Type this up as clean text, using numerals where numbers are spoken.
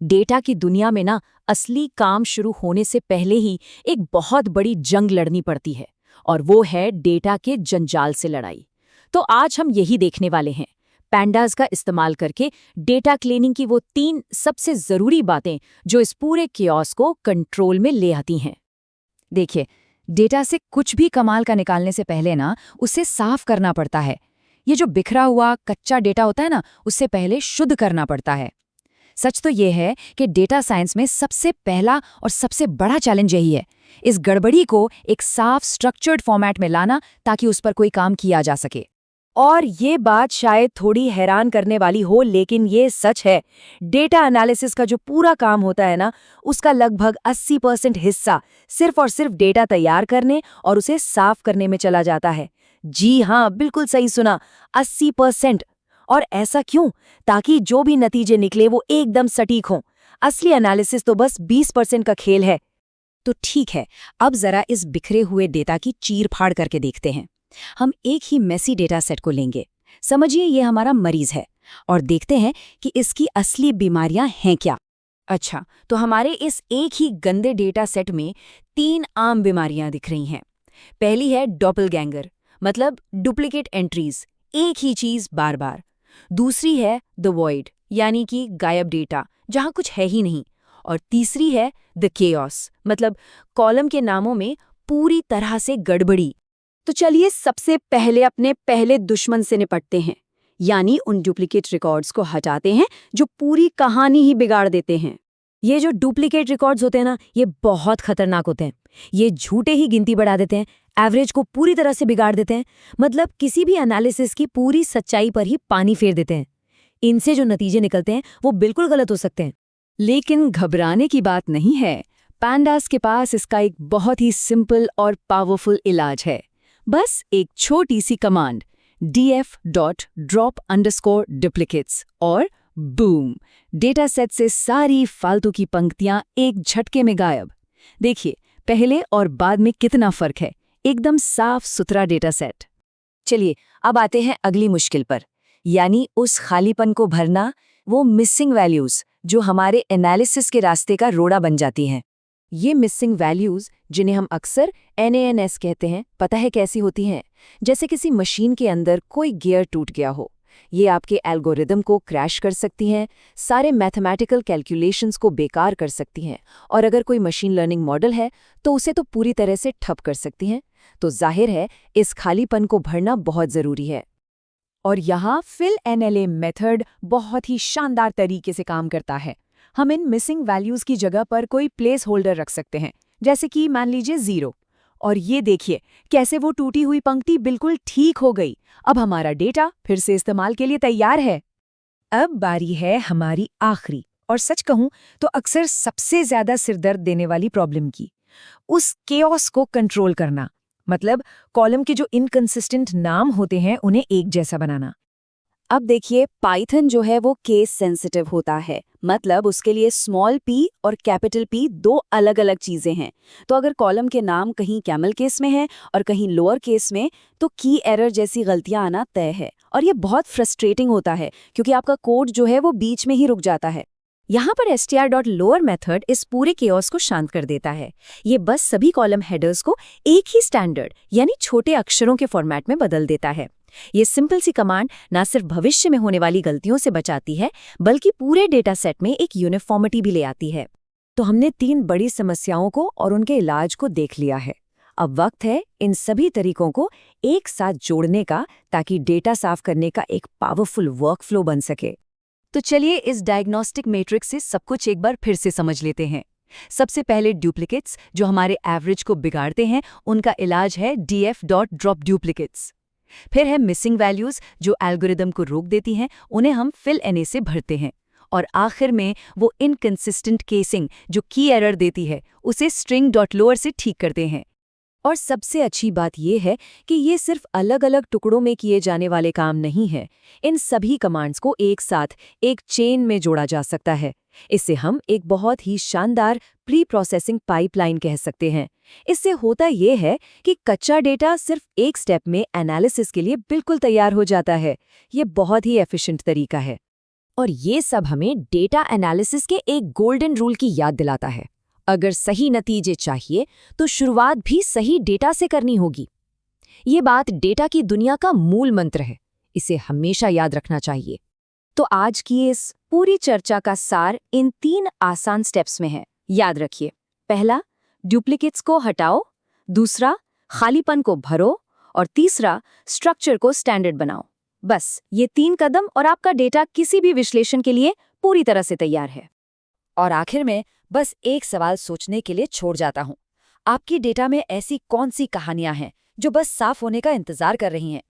Data की दुनिया में ना असली काम शुरू होने से पहले ही एक बहुत बड़ी जंग लड़नी पड़ती है, और वो है डेटा के जंजाल से लड़ाई। तो आज हम यही देखने वाले हैं, पैंडास का इस्तेमाल करके डेटा क्लीनिंग की वो 3 सबसे ज़रूरी बातें जो इस पूरे कियोस्क को कंट्रोल में ले आती हैं। देखिए, डेटा से कुछ भी कमाल का निकालने से पहले ना उसे साफ करना पड़ता है। ये जो बिखरा हुआ कच्चा डेटा होता है ना, उससे पहले शुद्ध करना पड़ता है। सच तो ये है कि डेटा साइंस में सबसे पहला और सबसे बड़ा चैलेंज यही है, इस गड़बड़ी को एक साफ स्ट्रक्चर्ड फॉर्मेट में लाना ताकि उस पर कोई काम किया जा सके। और ये बात शायद थोड़ी हैरान करने वाली हो, लेकिन ये सच है। डेटा एनालिसिस का जो पूरा काम होता है ना, उसका लगभग 80% हिस्सा सिर्फ और सिर्फ डेटा तैयार करने और उसे साफ करने में चला जाता है। जी हाँ, बिल्कुल सही सुना, 80%। और ऐसा क्यों? ताकि जो भी नतीजे निकले वो एकदम सटीक हों। असली एनालिसिस तो बस 20% का खेल है। तो ठीक है, अब जरा इस बिखरे हुए डेटा की चीर फाड़ करके देखते हैं। हम एक ही मेसी डेटा सेट को लेंगे, समझिए ये हमारा मरीज है, और देखते हैं कि इसकी असली बीमारियां हैं क्या। अच्छा, तो हमारे इस एक ही गंदे डेटा सेट में 3 आम बीमारियां दिख रही हैं। पहली है डॉपलगैंगर, मतलब डुप्लीकेट एंट्रीज, एक ही चीज बार बार। दूसरी है द वॉइड, यानी कि गायब डेटा जहां कुछ है ही नहीं। और तीसरी है द केओस, मतलब कॉलम के नामों में पूरी तरह से गड़बड़ी। तो चलिए सबसे पहले अपने पहले दुश्मन से निपटते हैं, यानी उन डुप्लीकेट रिकॉर्ड्स को हटाते हैं जो पूरी कहानी ही बिगाड़ देते हैं। ये जो डुप्लीकेट रिकॉर्ड्स होते हैं ना, ये बहुत खतरनाक होते हैं। ये झूठे ही गिनती बढ़ा देते हैं, एवरेज को पूरी तरह से बिगाड़ देते हैं, मतलब किसी भी एनालिसिस की पूरी सच्चाई पर ही पानी फेर देते हैं। इनसे जो नतीजे निकलते हैं वो बिल्कुल गलत हो सकते हैं। लेकिन घबराने की बात नहीं है, पैंडास के पास इसका एक बहुत ही सिंपल और पावरफुल इलाज है। बस एक छोटी सी कमांड, df.drop_duplicates, और बूम, डेटा सेट से सारी फालतू की पंक्तियां एक झटके में गायब। देखिए, पहले और बाद में कितना फर्क है, एकदम साफ सुथरा डेटा सेट। चलिए, अब आते हैं अगली मुश्किल पर, यानी उस खालीपन को भरना, वो मिसिंग वैल्यूज जो हमारे एनालिसिस के रास्ते का रोड़ा बन जाती हैं। ये मिसिंग वैल्यूज, जिन्हें हम अक्सर NANS कहते हैं, पता है कैसी होती हैं? जैसे किसी मशीन के अंदर कोई गियर टूट गया हो। ये आपके एल्गोरिदम को क्रैश कर सकती हैं, सारे मैथमेटिकल कैलकुलेशंस को बेकार कर सकती हैं, और अगर कोई मशीन लर्निंग मॉडल है तो उसे तो पूरी तरह से ठप कर सकती हैं। तो जाहिर है, इस खालीपन को भरना बहुत ज़रूरी है। और यहाँ फिल NLA मेथड बहुत ही शानदार तरीके से काम करता है। हम इन मिसिंग वैल्यूज की जगह पर कोई प्लेस होल्डर रख सकते हैं, जैसे कि मान लीजिए 0। और ये देखिए कैसे वो टूटी हुई पंक्ति बिल्कुल ठीक हो गई। अब हमारा डेटा फिर से इस्तेमाल के लिए तैयार है। अब बारी है हमारी आखिरी और सच कहूं तो अक्सर सबसे ज्यादा सिरदर्द देने वाली प्रॉब्लम की, उस केओस को कंट्रोल करना। मतलब कॉलम के जो इनकंसिस्टेंट नाम होते हैं उन्हें एक जैसा बनाना। अब देखिए, पाइथन जो है वो केस सेंसिटिव होता है, मतलब उसके लिए स्मॉल p और कैपिटल P 2 अलग अलग चीजें हैं। तो अगर कॉलम के नाम कहीं कैमल केस में है और कहीं लोअर केस में, तो की एरर जैसी गलतियां आना तय है। और ये बहुत फ्रस्ट्रेटिंग होता है क्योंकि आपका कोड जो है वो बीच में ही रुक जाता है। यहाँ पर str.lower मेथड इस पूरे केओस को शांत कर देता है। ये बस सभी कॉलम हेडर्स को एक ही स्टैंडर्ड यानी छोटे अक्षरों के फॉर्मेट में बदल देता है। ये सिंपल सी कमांड न सिर्फ भविष्य में होने वाली गलतियों से बचाती है, बल्कि पूरे डेटा सेट में एक यूनिफॉर्मिटी भी ले आती है। तो हमने 3 बड़ी समस्याओं को और उनके इलाज को देख लिया है। अब वक्त है इन सभी तरीकों को एक साथ जोड़ने का, ताकि डेटा साफ करने का एक पावरफुल वर्कफ्लो बन सके। तो चलिए इस डायग्नोस्टिक मैट्रिक्स से सब कुछ एक बार फिर से समझ लेते हैं। सबसे पहले डुप्लीकेट्स जो हमारे एवरेज को बिगाड़ते हैं, उनका इलाज है df.drop_duplicates। फिर है मिसिंग वैल्यूज जो एल्गोरिदम को रोक देती हैं, उन्हें हम फिल NA से भरते हैं। और आखिर में वो इनकंसिस्टेंट केसिंग जो की एरर देती है, उसे string.lower से ठीक करते हैं। और सबसे अच्छी बात यह है कि ये सिर्फ अलग अलग टुकड़ों में किए जाने वाले काम नहीं है। इन सभी कमांड्स को एक साथ एक चेन में जोड़ा जा सकता है। इससे हम एक बहुत ही शानदार प्री प्रोसेसिंग पाइपलाइन कह सकते हैं। इससे होता यह है कि कच्चा डेटा सिर्फ एक स्टेप में एनालिसिस के लिए बिल्कुल तैयार हो जाता है। ये बहुत ही एफिशिएंट तरीका है। और ये सब हमें डेटा एनालिसिस के एक गोल्डन रूल की याद दिलाता है। अगर सही नतीजे चाहिए तो शुरुआत भी सही डेटा से करनी होगी। ये बात डेटा की दुनिया का मूल मंत्र है, इसे हमेशा याद रखना चाहिए। तो आज की इस पूरी चर्चा का सार इन 3 आसान स्टेप्स में है। याद रखिए, पहला, डुप्लीकेट्स को हटाओ, दूसरा, खालीपन को भरो, और तीसरा, स्ट्रक्चर को स्टैंडर्ड बनाओ। बस ये 3 कदम और आपका डेटा किसी भी विश्लेषण के लिए पूरी तरह से तैयार है। और आखिर में बस एक सवाल सोचने के लिए छोड़ जाता हूँ। आपकी डेटा में ऐसी कौन सी कहानियां हैं जो बस साफ होने का इंतजार कर रही हैं?